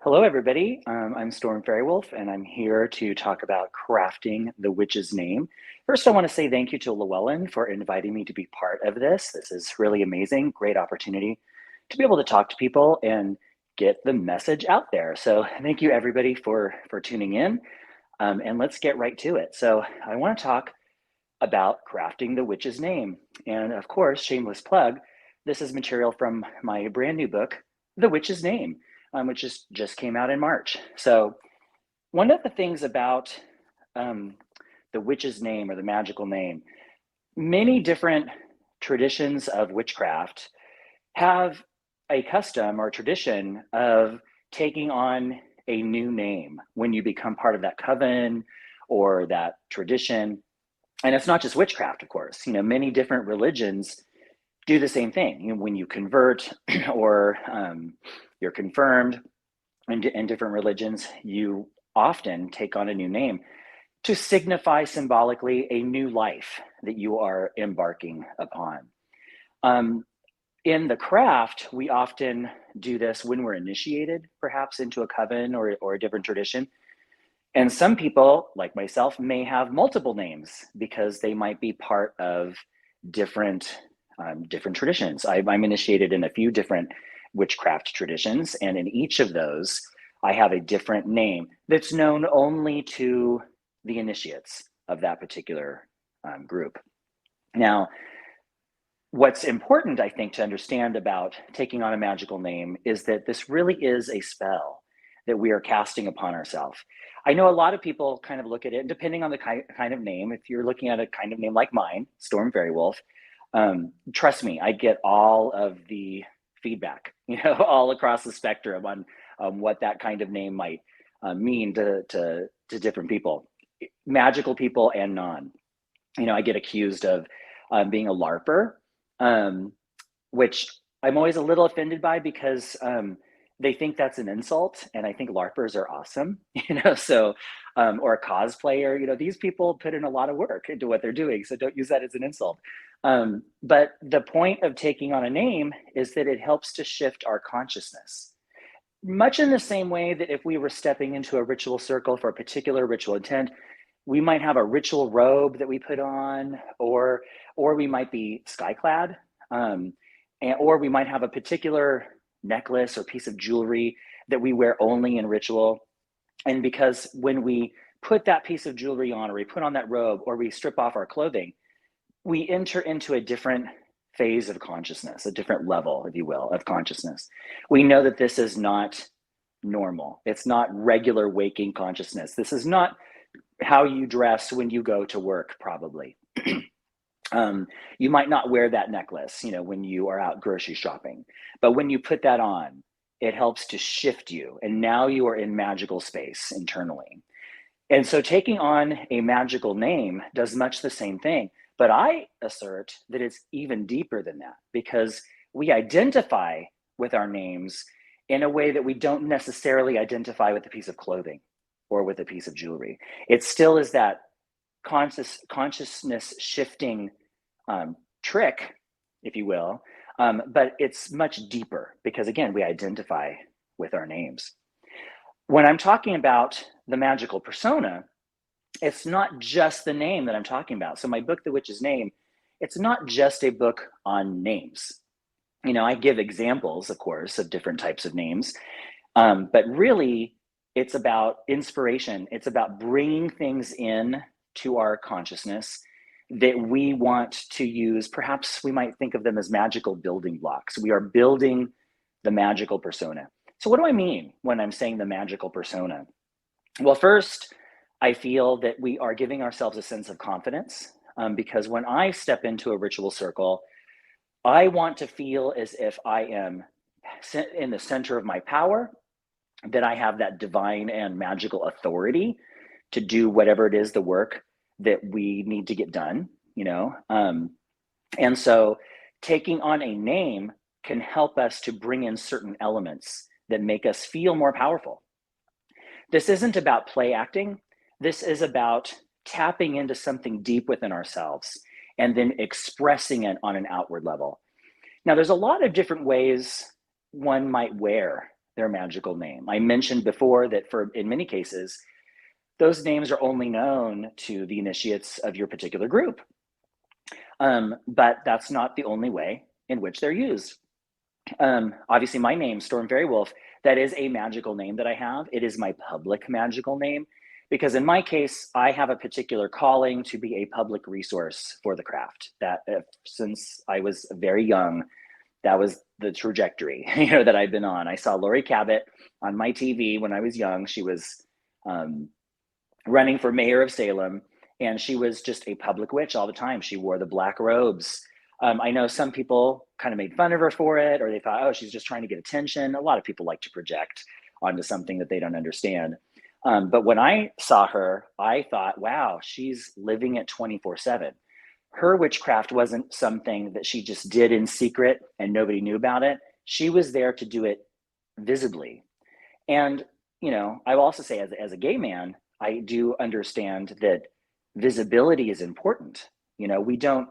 Hello, everybody. I'm Storm Faerywolf, and I'm here to talk about crafting the witch's name. First, I want to say thank you to Llewellyn for inviting me to be part of this. This is really amazing, great opportunity to be able to talk to people and get the message out there. So thank you, everybody, for tuning in, and let's get right to it. So I want to talk about crafting the witch's name. And of course, shameless plug, this is material from my brand new book, The Witch's Name, which just came out in March. So one of the things about the witch's name or the magical name, many different traditions of witchcraft have a custom or tradition of taking on a new name when you become part of that coven or that tradition. And it's not just witchcraft, of course. Many different religions do the same thing. When you convert or you're confirmed in different religions, you often take on a new name to signify symbolically a new life that you are embarking upon. In the craft, we often do this when we're initiated, perhaps into a coven or a different tradition. And some people, like myself, may have multiple names because they might be part of different traditions. I'm initiated in a few different witchcraft traditions, and in each of those, I have a different name that's known only to the initiates of that particular group. Now, what's important, I think, to understand about taking on a magical name is that this really is a spell that we are casting upon ourselves. I know a lot of people kind of look at it, depending on the kind of name. If you're looking at a kind of name like mine, Storm Faerywolf, trust me, I get all of the feedback, all across the spectrum on what that kind of name might mean to different people, magical people and non. I get accused of being a LARPer, which I'm always a little offended by because they think that's an insult, and I think LARPers are awesome, so, or a cosplayer, these people put in a lot of work into what they're doing, so don't use that as an insult. But the point of taking on a name is that it helps to shift our consciousness. Much in the same way that if we were stepping into a ritual circle for a particular ritual intent, we might have a ritual robe that we put on, or we might be skyclad, or we might have a particular necklace or piece of jewelry that we wear only in ritual. And because when we put that piece of jewelry on, or we put on that robe, or we strip off our clothing, we enter into a different phase of consciousness, a different level, if you will, of consciousness. We know that this is not normal. It's not regular waking consciousness. This is not how you dress when you go to work, probably. You might not wear that necklace, when you are out grocery shopping. But when you put that on, it helps to shift you. And now you are in magical space internally. And so taking on a magical name does much the same thing. But I assert that it's even deeper than that, because we identify with our names in a way that we don't necessarily identify with a piece of clothing or with a piece of jewelry. It still is that consciousness shifting trick, if you will, but it's much deeper because, again, we identify with our names. When I'm talking about the magical persona, it's not just the name that I'm talking about. So my book, The Witch's Name, it's not just a book on names. I give examples, of course, of different types of names, but really it's about inspiration. It's about bringing things in to our consciousness that we want to use. Perhaps we might think of them as magical building blocks. We are building the magical persona. So what do I mean when I'm saying the magical persona? Well, first, I feel that we are giving ourselves a sense of confidence, because when I step into a ritual circle, I want to feel as if I am in the center of my power, that I have that divine and magical authority to do whatever it is, the work that we need to get done, and so taking on a name can help us to bring in certain elements that make us feel more powerful. This isn't about play acting. This is about tapping into something deep within ourselves and then expressing it on an outward level. Now, there's a lot of different ways one might wear their magical name. I mentioned before that in many cases, those names are only known to the initiates of your particular group. But that's not the only way in which they're used. Obviously, my name, Storm Faerywolf, that is a magical name that I have. It is my public magical name, because in my case, I have a particular calling to be a public resource for the craft. That since I was very young, that was the trajectory, that I've been on. I saw Lori Cabot on my TV when I was young. She was running for mayor of Salem, and she was just a public witch all the time. She wore the black robes. I know some people kind of made fun of her for it, or they thought, oh, she's just trying to get attention. A lot of people like to project onto something that they don't understand. But when I saw her, I thought, wow, she's living it 24/7. Her witchcraft wasn't something that she just did in secret and nobody knew about it. She was there to do it visibly. And, I will also say as a gay man, I do understand that visibility is important. We don't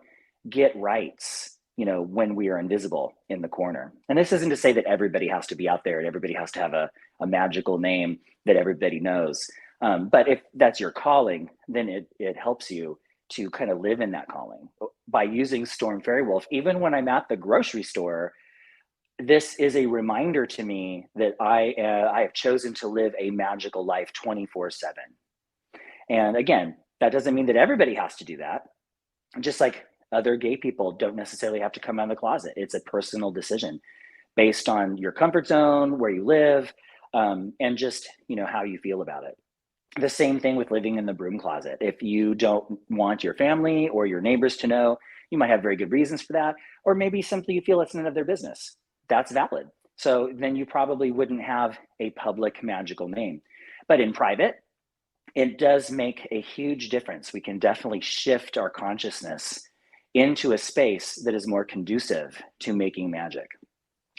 get rights, when we are invisible in the corner. And this isn't to say that everybody has to be out there and everybody has to have a magical name that everybody knows. But if that's your calling, then it helps you to kind of live in that calling. By using Storm Faerywolf, even when I'm at the grocery store, this is a reminder to me that I have chosen to live a magical life 24/7. And again, that doesn't mean that everybody has to do that. Just like other gay people don't necessarily have to come out of the closet. It's a personal decision based on your comfort zone, where you live, and just, how you feel about it. The same thing with living in the broom closet. If you don't want your family or your neighbors to know, you might have very good reasons for that, or maybe simply you feel it's none of their business. That's valid. So then you probably wouldn't have a public magical name. But in private, it does make a huge difference. We can definitely shift our consciousness into a space that is more conducive to making magic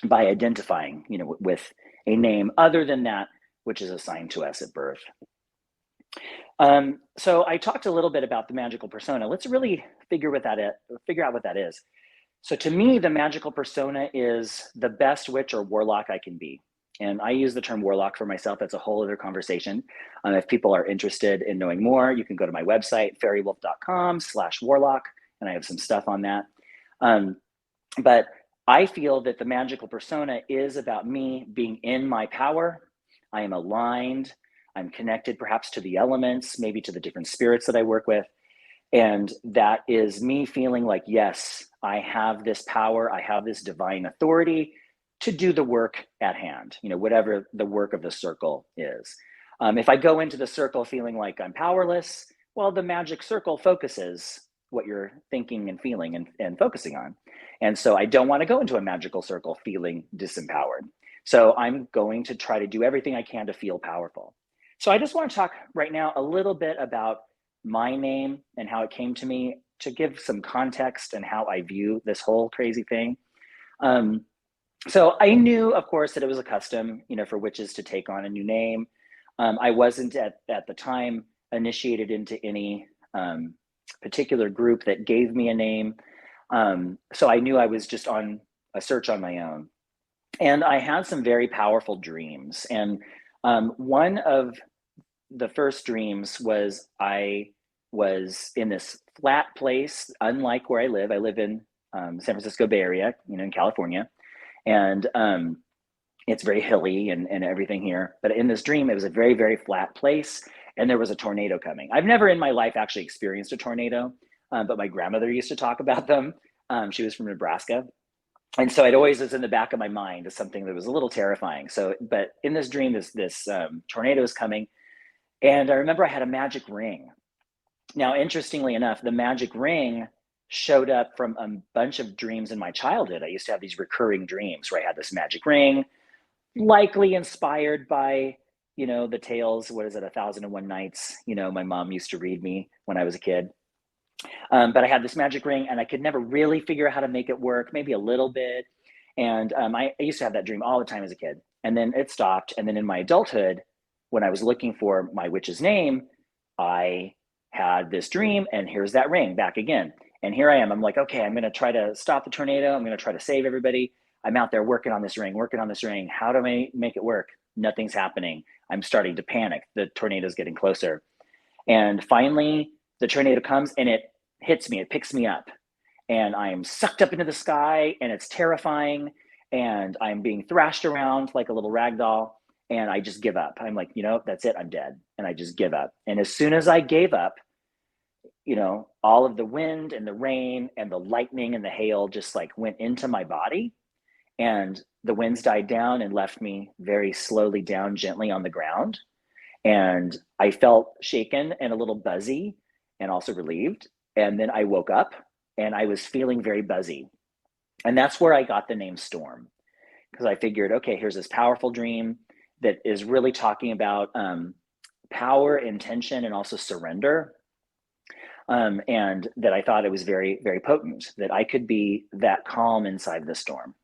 by identifying, with a name other than that which is assigned to us at birth. So I talked a little bit about the magical persona. Let's really figure out what that is. So to me, the magical persona is the best witch or warlock I can be. And I use the term warlock for myself. That's a whole other conversation. If people are interested in knowing more, you can go to my website, faerywolf.com/warlock, and I have some stuff on that. But I feel that the magical persona is about me being in my power. I am aligned. I'm connected perhaps to the elements, maybe to the different spirits that I work with. And that is me feeling like, yes, I have this power. I have this divine authority to do the work at hand, whatever the work of the circle is. If I go into the circle feeling like I'm powerless, well, the magic circle focuses what you're thinking and feeling and focusing on. And so I don't want to go into a magical circle feeling disempowered. So I'm going to try to do everything I can to feel powerful. So I just want to talk right now a little bit about my name and how it came to me, to give some context and how I view this whole crazy thing. So I knew, of course, that it was a custom, for witches to take on a new name. I wasn't at the time initiated into any particular group that gave me a name. So I knew I was just on a search on my own. And I had some very powerful dreams. And one of the first dreams was I was in this flat place, unlike where I live. I live in San Francisco Bay Area, in California. And it's very hilly and everything here. But in this dream, it was a very, very flat place. And there was a tornado coming. I've never in my life actually experienced a tornado, but my grandmother used to talk about them. She was from Nebraska. And so it always was in the back of my mind as something that was a little terrifying. So, but in this dream, this tornado is coming. And I remember I had a magic ring. Now, interestingly enough, the magic ring showed up from a bunch of dreams in my childhood. I used to have these recurring dreams where I had this magic ring, likely inspired by, the tales, 1001 Nights, my mom used to read me when I was a kid. But I had this magic ring and I could never really figure out how to make it work, maybe a little bit. And I used to have that dream all the time as a kid. And then it stopped. And then in my adulthood, when I was looking for my witch's name, I had this dream and here's that ring back again. And here I am. I'm like, okay, I'm going to try to stop the tornado. I'm going to try to save everybody. I'm out there working on this ring, How do I make it work? Nothing's happening. I'm starting to panic. The tornado's getting closer. And finally, the tornado comes and it hits me, it picks me up. And I'm sucked up into the sky and it's terrifying. And I'm being thrashed around like a little rag doll. And I just give up. I'm like, that's it. I'm dead. And I just give up. And as soon as I gave up, all of the wind and the rain and the lightning and the hail just like went into my body. And the winds died down and left me very slowly down gently on the ground. And I felt shaken and a little buzzy and also relieved. And then I woke up and I was feeling very buzzy. And that's where I got the name Storm, because I figured, okay, here's this powerful dream that is really talking about power, intention, and also surrender. And that I thought it was very, very potent, that I could be that calm inside the storm.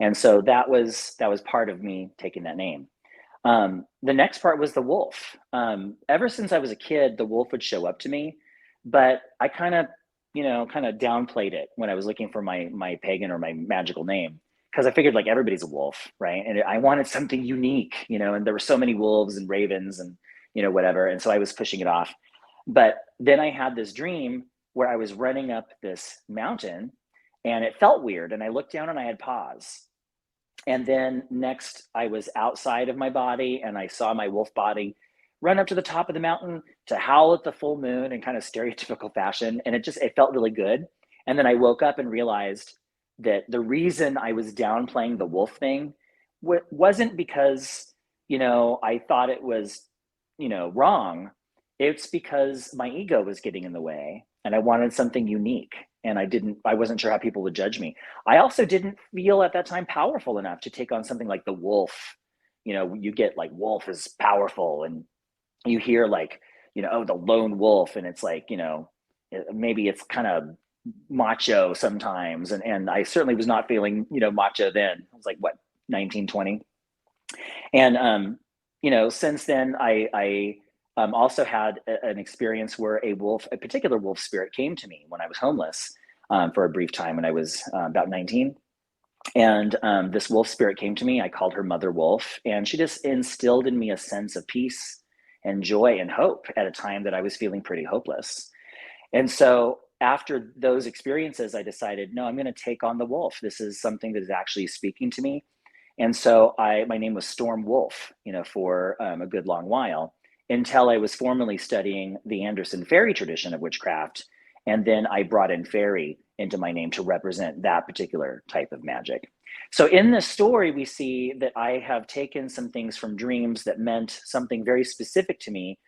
And so that was part of me taking that name. The next part was the wolf. Ever since I was a kid, the wolf would show up to me, but I kind of downplayed it when I was looking for my pagan or my magical name, because I figured like everybody's a wolf, right? And I wanted something unique, and there were so many wolves and ravens and, whatever. And so I was pushing it off. But then I had this dream where I was running up this mountain and it felt weird. And I looked down and I had paws. And then next I was outside of my body and I saw my wolf body run up to the top of the mountain to howl at the full moon in kind of stereotypical fashion. And it felt really good. And then I woke up and realized that the reason I was downplaying the wolf thing wasn't because, I thought it was, wrong. It's because my ego was getting in the way and I wanted something unique. And I wasn't sure how people would judge me. I also didn't feel at that time powerful enough to take on something like the wolf. You get like wolf is powerful and you hear like, oh, the lone wolf. And it's like, maybe it's kind of macho sometimes. And I certainly was not feeling, macho then. I was like, what, 19, 20? And, since then I also had an experience where a particular wolf spirit came to me when I was homeless for a brief time when I was about 19. And this wolf spirit came to me. I called her Mother Wolf, and she just instilled in me a sense of peace and joy and hope at a time that I was feeling pretty hopeless. And so after those experiences, I decided, no, I'm going to take on the wolf. This is something that is actually speaking to me. And so my name was Storm Wolf, for a good long while, until I was formally studying the Anderson fairy tradition of witchcraft. And then I brought in fairy into my name to represent that particular type of magic. So in this story, we see that I have taken some things from dreams that meant something very specific to me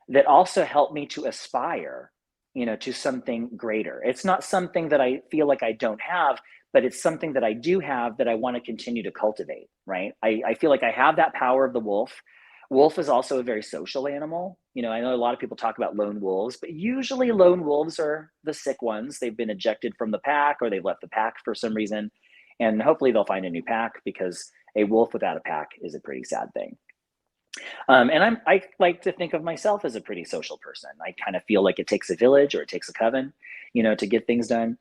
that also helped me to aspire, to something greater. It's not something that I feel like I don't have, but it's something that I do have that I want to continue to cultivate, right? I feel like I have that power of the wolf. Wolf is also a very social animal. I know a lot of people talk about lone wolves, but usually lone wolves are the sick ones. They've been ejected from the pack or they've left the pack for some reason. And hopefully they'll find a new pack, because a wolf without a pack is a pretty sad thing. And I like to think of myself as a pretty social person. I kind of feel like it takes a village or it takes a coven, to get things done.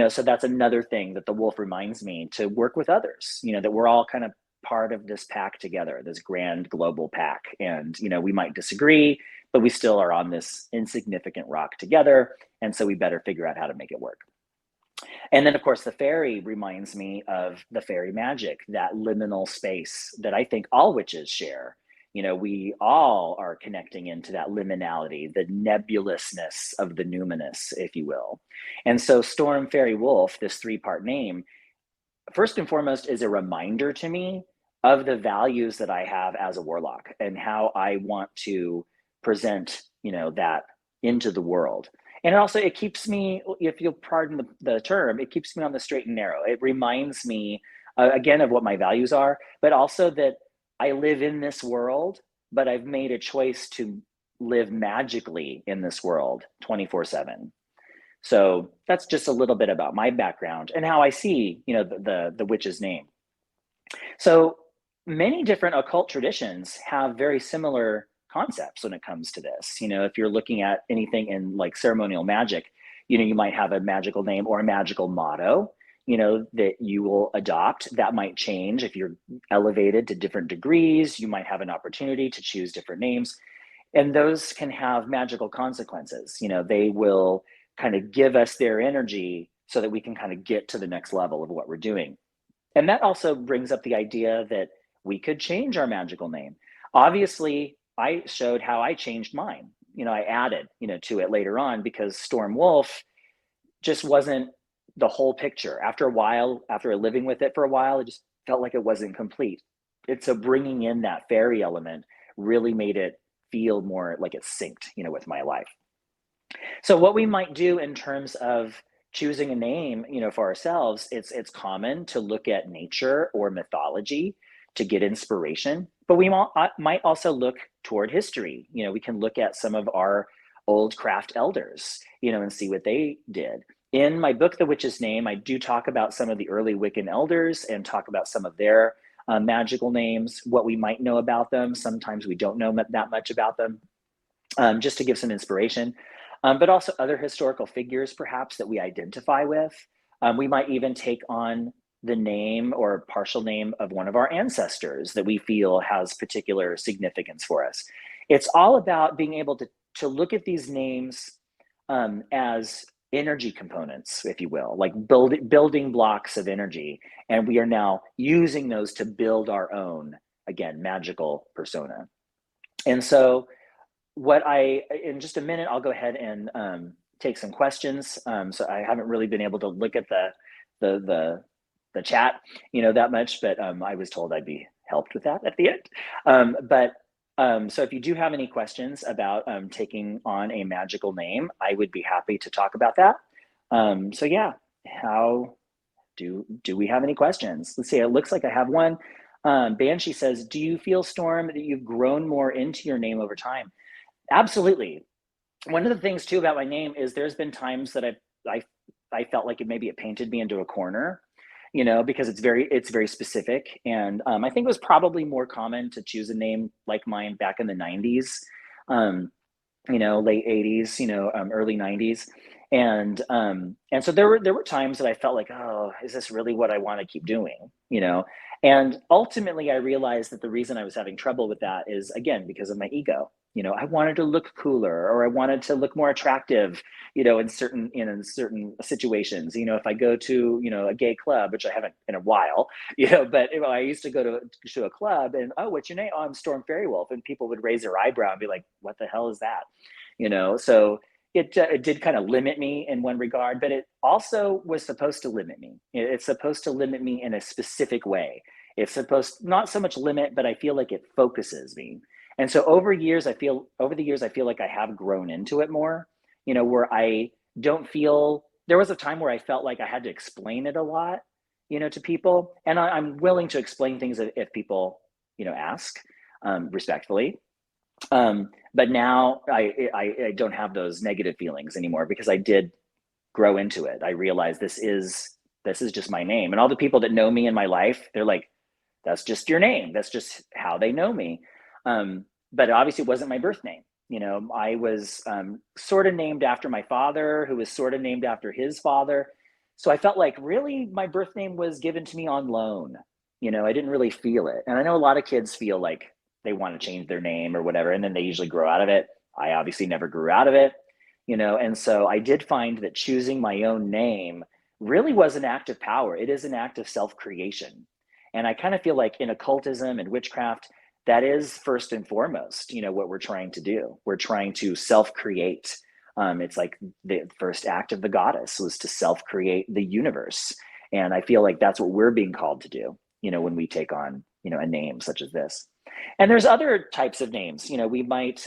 So that's another thing that the wolf reminds me, to work with others, that we're all kind of part of this pack together, this grand global pack. And, we might disagree, but we still are on this insignificant rock together. And so we better figure out how to make it work. And then, of course, the fairy reminds me of the fairy magic, that liminal space that I think all witches share. We all are connecting into that liminality, the nebulousness of the numinous, if you will. And so Storm, Fairy, Wolf, this 3-part name, first and foremost, is a reminder to me of the values that I have as a warlock and how I want to present, that into the world. And also it keeps me, if you'll pardon the term, it keeps me on the straight and narrow. It reminds me, again, of what my values are, but also that I live in this world, but I've made a choice to live magically in this world 24/7. So that's just a little bit about my background and how I see, the witch's name. So many different occult traditions have very similar concepts when it comes to this. If you're looking at anything in like ceremonial magic, you might have a magical name or a magical motto. that you will adopt. That might change if you're elevated to different degrees. You might have an opportunity to choose different names, and those can have magical consequences. They will kind of give us their energy so that we can kind of get to the next level of what we're doing. And that also brings up the idea that we could change our magical name. Obviously, I showed how I changed mine. I added, to it later on, because Storm Wolf just wasn't the whole picture. After a while, after living with it for a while, it just felt like it wasn't complete. It's so bringing in that fairy element really made it feel more like it's synced, with my life. So what we might do in terms of choosing a name, for ourselves, it's common to look at nature or mythology to get inspiration, but we might also look toward history. We can look at some of our old craft elders, and see what they did. In my book, The Witch's Name, I do talk about some of the early Wiccan elders and talk about some of their magical names, what we might know about them. Sometimes we don't know that much about them, just to give some inspiration. But also other historical figures, perhaps, that we identify with. We might even take on the name or partial name of one of our ancestors that we feel has particular significance for us. It's all about being able to look at these names as energy components, if you will, like building blocks of energy. And we are now using those to build our own, again, magical persona. And so in just a minute, I'll go ahead and take some questions. So I haven't really been able to look at the chat, that much, but I was told I'd be helped with that at the end. So if you do have any questions about taking on a magical name, I would be happy to talk about that. So yeah, how do we have any questions? Let's see, it looks like I have one. Banshee says, do you feel, Storm, that you've grown more into your name over time? Absolutely. One of the things too about my name is there's been times that I felt like it painted me into a corner, because it's very specific. And I think it was probably more common to choose a name like mine back in the 90s, late 80s, early 90s. And so there were times that I felt like, oh, is this really what I want to keep doing? And ultimately I realized that the reason I was having trouble with that is, again, because of my ego. I wanted to look cooler, or I wanted to look more attractive, in certain situations. If I go to, a gay club, which I haven't in a while, but I used to go to a club and, oh, what's your name? Oh, I'm Storm Faerywolf. And people would raise their eyebrow and be like, what the hell is that? So it did kind of limit me in one regard, but it also was supposed to limit me. It's supposed to limit me in a specific way. It's supposed not so much limit, but I feel like it focuses me. And so over the years, I feel like I have grown into it more, where I don't feel, there was a time where I felt like I had to explain it a lot, to people. And I'm willing to explain things if people, ask respectfully. But now I don't have those negative feelings anymore, because I did grow into it. I realized this is just my name. And all the people that know me in my life, they're like, that's just your name. That's just how they know me. But obviously it wasn't my birth name. I was sort of named after my father, who was sort of named after his father. So I felt like really my birth name was given to me on loan. I didn't really feel it. And I know a lot of kids feel like they want to change their name or whatever, and then they usually grow out of it. I obviously never grew out of it, and so I did find that choosing my own name really was an act of power. It is an act of self-creation. And I kind of feel like in occultism and witchcraft, that is first and foremost, what we're trying to do. We're trying to self-create. It's like the first act of the goddess was to self-create the universe. And I feel like that's what we're being called to do, when we take on, a name such as this. And there's other types of names. We might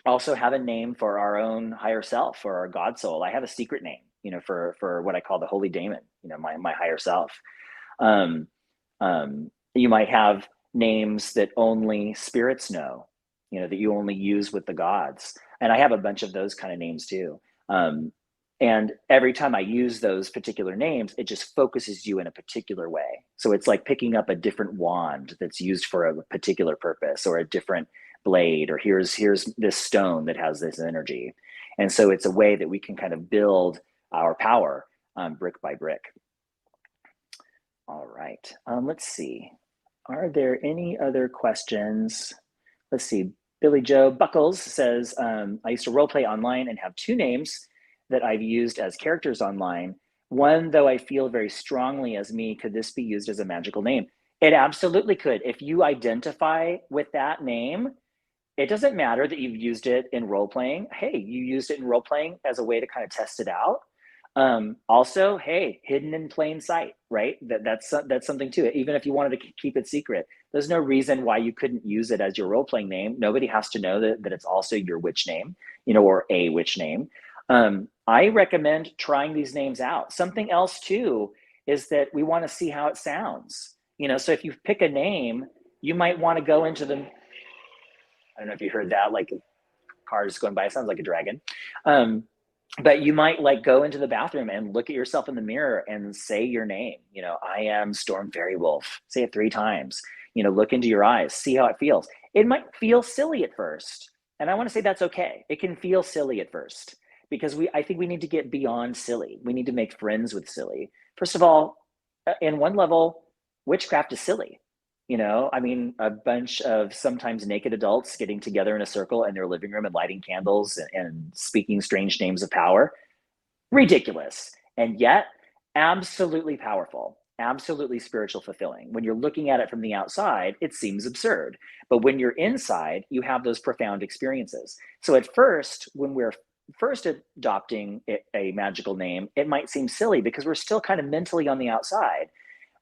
also have a name for our own higher self or our God soul. I have a secret name, for what I call the holy daemon, my higher self. You might have names that only spirits know, that you only use with the gods. And I have a bunch of those kind of names too. And every time I use those particular names, it just focuses you in a particular way. So it's like picking up a different wand that's used for a particular purpose, or a different blade, or here's this stone that has this energy. And so it's a way that we can kind of build our power brick by brick. right. Let's see. Are there any other questions? Let's see. Billy Joe Buckles says, I used to role play online and have two names that I've used as characters online. One, though I feel very strongly as me, could this be used as a magical name? It absolutely could. If you identify with that name, it doesn't matter that you've used it in role playing. Hey, you used it in role playing as a way to kind of test it out. Also, hey, hidden in plain sight, right? That's something too. Even if you wanted to keep it secret, there's no reason why you couldn't use it as your role playing name. Nobody has to know that it's also your witch name, or a witch name. I recommend trying these names out. Something else too is that we want to see how it sounds. So if you pick a name, you might want to go into the. I don't know if you heard that, like cars going by. It sounds like a dragon. But you might go into the bathroom and look at yourself in the mirror and say your name. I am Storm Faerywolf. Say it 3 times. Look into your eyes, see how it feels. It might feel silly at first. And I want to say that's okay. It can feel silly at first because I think we need to get beyond silly. We need to make friends with silly. First of all, in one level, witchcraft is silly. A bunch of sometimes naked adults getting together in a circle in their living room and lighting candles and speaking strange names of power. Ridiculous. And yet, absolutely powerful, absolutely spiritual fulfilling. When you're looking at it from the outside, it seems absurd. But when you're inside, you have those profound experiences. So at first, when we're first adopting a magical name, it might seem silly because we're still kind of mentally on the outside.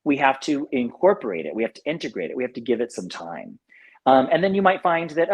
We have to incorporate it. We have to integrate it. We have to give it some time. And then you might find that,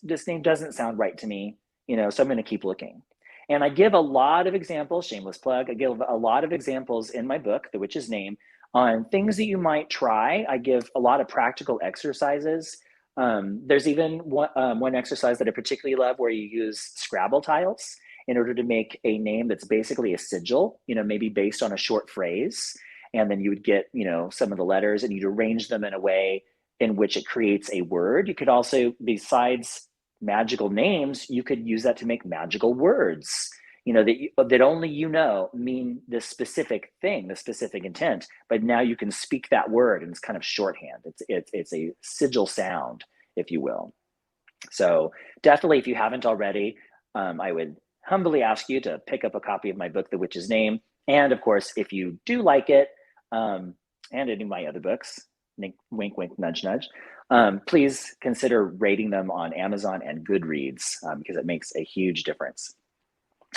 this name doesn't sound right to me, so I'm going to keep looking. And I give a lot of examples, shameless plug, I give a lot of examples in my book, The Witch's Name, on things that you might try. I give a lot of practical exercises. There's even one exercise that I particularly love where you use Scrabble tiles in order to make a name that's basically a sigil, maybe based on a short phrase. And then you would get, some of the letters and you'd arrange them in a way in which it creates a word. You could also, besides magical names, you could use that to make magical words, that only mean this specific thing, the specific intent. But now you can speak that word and it's kind of shorthand. It's a sigil sound, if you will. So definitely, if you haven't already, I would humbly ask you to pick up a copy of my book, The Witch's Name. And of course, if you do like it, and any of my other books, wink, wink, nudge, nudge, please consider rating them on Amazon and Goodreads because it makes a huge difference.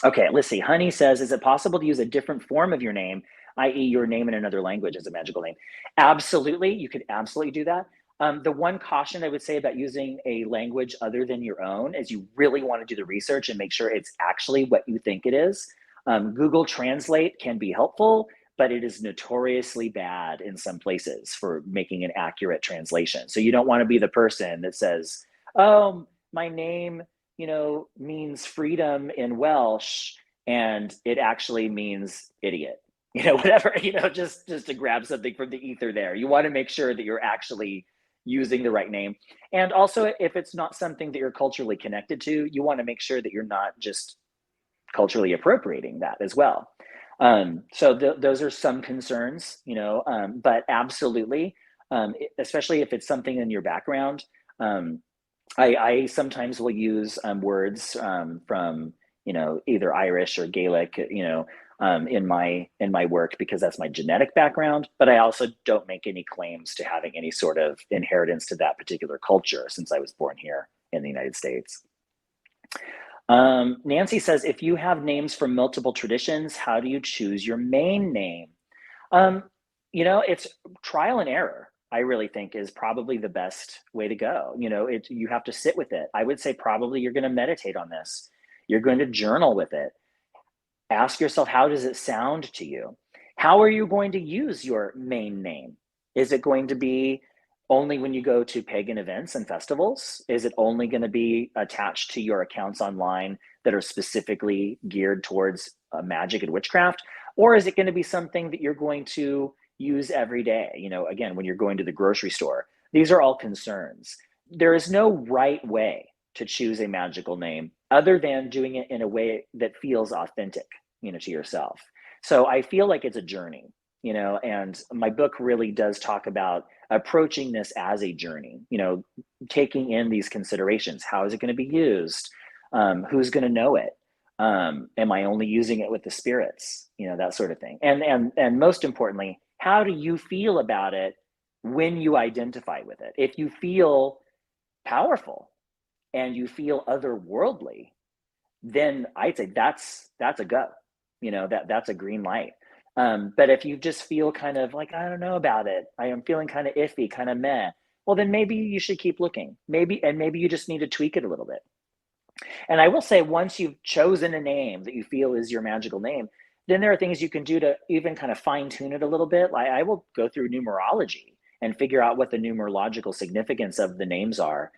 Okay, let's see. Honey says, is it possible to use a different form of your name, i.e. your name in another language as a magical name? Absolutely, you could absolutely do that. The one caution I would say about using a language other than your own is you really want to do the research and make sure it's actually what you think it is. Google Translate can be helpful, but it is notoriously bad in some places for making an accurate translation. So you don't want to be the person that says, oh, my name, means freedom in Welsh, and it actually means idiot, whatever, just to grab something from the ether there. You want to make sure that you're actually using the right name. And also, if it's not something that you're culturally connected to, you want to make sure that you're not just culturally appropriating that as well. So those are some concerns, but absolutely, especially if it's something in your background. I sometimes will use words from, either Irish or Gaelic, in my work because that's my genetic background. But I also don't make any claims to having any sort of inheritance to that particular culture since I was born here in the United States. Nancy says, if you have names from multiple traditions, how do you choose your main name? It's trial and error, I really think is probably the best way to go. You have to sit with it. I would say probably you're going to meditate on this. You're going to journal with it. Ask yourself, how does it sound to you? How are you going to use your main name? Is it going to be only when you go to pagan events and festivals? Is it only going to be attached to your accounts online that are specifically geared towards magic and witchcraft? Or is it going to be something that you're going to use every day? Again, when you're going to the grocery store, these are all concerns. There is no right way to choose a magical name other than doing it in a way that feels authentic, to yourself. So I feel like it's a journey. and my book really does talk about approaching this as a journey, taking in these considerations. How is it going to be used? Who's going to know it? Am I only using it with the spirits? That sort of thing. And most importantly, how do you feel about it when you identify with it? If you feel powerful and you feel otherworldly, then I'd say that's a go. That's a green light. But if you just feel kind of like, I don't know about it, I am feeling kind of iffy, kind of meh, well, then maybe you should keep looking. Maybe you just need to tweak it a little bit. And I will say, once you've chosen a name that you feel is your magical name, then there are things you can do to even kind of fine tune it a little bit. I will go through numerology and figure out what the numerological significance of the names are.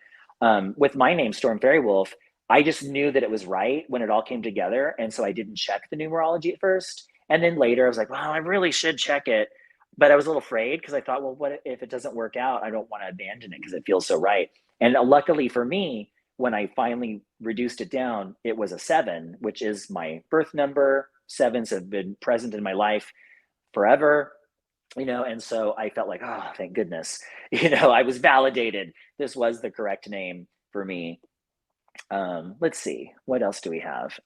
With my name, Storm Faerywolf, I just knew that it was right when it all came together. And so I didn't check the numerology at first. And then later I was like, wow, I really should check it. But I was a little afraid because I thought, well, what if it doesn't work out? I don't want to abandon it because it feels so right. And luckily for me, when I finally reduced it down, it was a 7, which is my birth number. 7s have been present in my life forever, and so I felt like, oh, thank goodness, I was validated. This was the correct name for me. Let's see, what else do we have?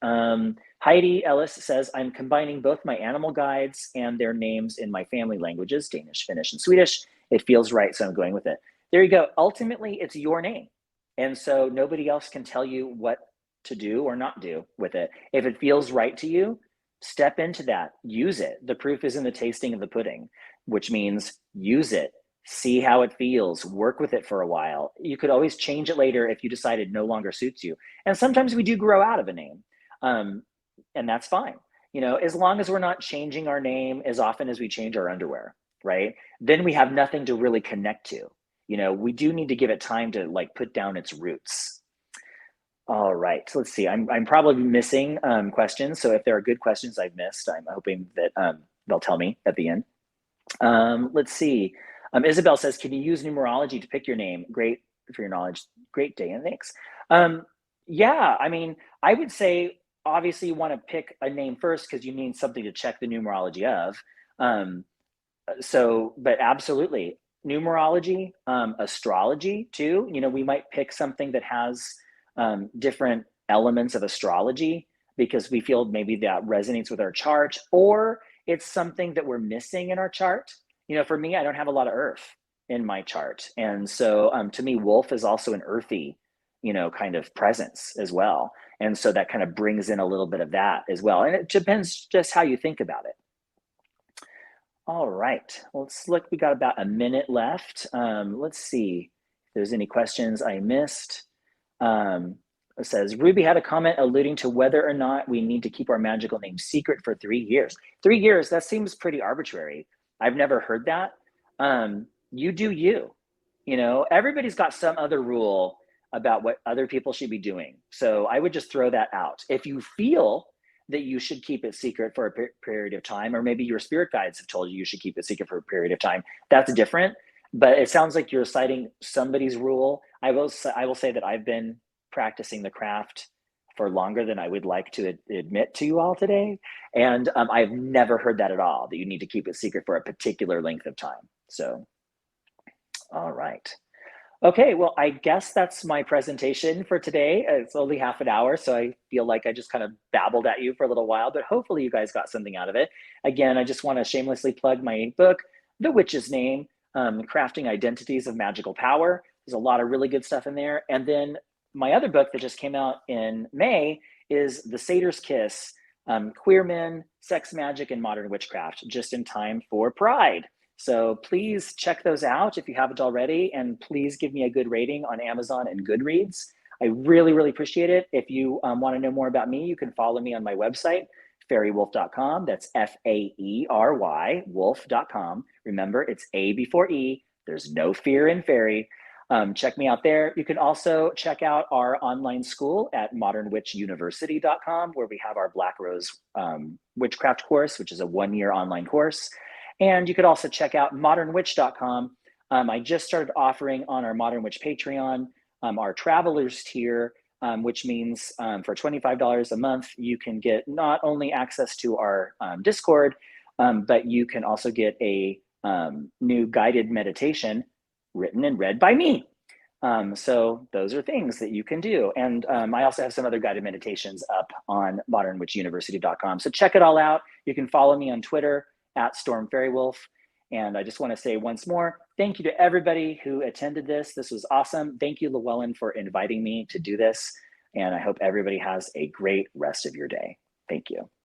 Heidi Ellis says, I'm combining both my animal guides and their names in my family languages, Danish, Finnish, and Swedish. It feels right, so I'm going with it. There you go. Ultimately, it's your name. And so nobody else can tell you what to do or not do with it. If it feels right to you, step into that, use it. The proof is in the tasting of the pudding, which means use it, see how it feels, work with it for a while. You could always change it later if you decide it no longer suits you. And sometimes we do grow out of a name, and that's fine. As long as we're not changing our name as often as we change our underwear, right? Then we have nothing to really connect to. We do need to give it time to put down its roots. All right, so let's see. I'm probably missing questions. So if there are good questions I've missed, I'm hoping that they'll tell me at the end. Let's see. Isabel says, can you use numerology to pick your name? Great for your knowledge. Great day, and thanks. Yeah, I would say, obviously you want to pick a name first because you need something to check the numerology of. But absolutely. Numerology, astrology too. We might pick something that has different elements of astrology because we feel maybe that resonates with our chart, or it's something that we're missing in our chart. For me, I don't have a lot of earth in my chart. And so to me, wolf is also an earthy, kind of presence as well. And so that kind of brings in a little bit of that as well. And it depends just how you think about it. All right, let's look. We got about a minute left. Let's see if there's any questions I missed. It says, Ruby had a comment alluding to whether or not we need to keep our magical name secret for 3 years. 3 years, that seems pretty arbitrary. I've never heard that. You do you. Everybody's got some other rule about what other people should be doing. So I would just throw that out. If you feel that you should keep it secret for a period of time, or maybe your spirit guides have told you should keep it secret for a period of time, that's different. But it sounds like you're citing somebody's rule. I will say that I've been practicing the craft for longer than I would like to admit to you all today. And I've never heard that at all, that you need to keep it secret for a particular length of time. So, all right. Okay, well, I guess that's my presentation for today. It's only half an hour, so I feel like I just kind of babbled at you for a little while, but hopefully you guys got something out of it. Again, I just want to shamelessly plug my book, The Witch's Name, Crafting Identities of Magical Power. There's a lot of really good stuff in there. And then my other book that just came out in May is The Satyr's Kiss, Queer Men, Sex Magic, and Modern Witchcraft, just in time for Pride. So please check those out if you haven't already, and please give me a good rating on Amazon and Goodreads. I really, really appreciate it. If you want to know more about me, you can follow me on my website, faerywolf.com. That's F-A-E-R-Y, wolf.com. Remember, it's A before E. There's no fear in fairy. Check me out there. You can also check out our online school at modernwitchuniversity.com, where we have our Black Rose Witchcraft course, which is a 1-year online course. And you could also check out modernwitch.com. I just started offering on our Modern Witch Patreon our travelers tier, which means for $25 a month, you can get not only access to our Discord, But you can also get a new guided meditation written and read by me. So those are things that you can do. And I also have some other guided meditations up on modernwitchuniversity.com. So check it all out. You can follow me on Twitter at StormFaerywolf. And I just want to say once more, thank you to everybody who attended this. This was awesome. Thank you, Llewellyn, for inviting me to do this. And I hope everybody has a great rest of your day. Thank you.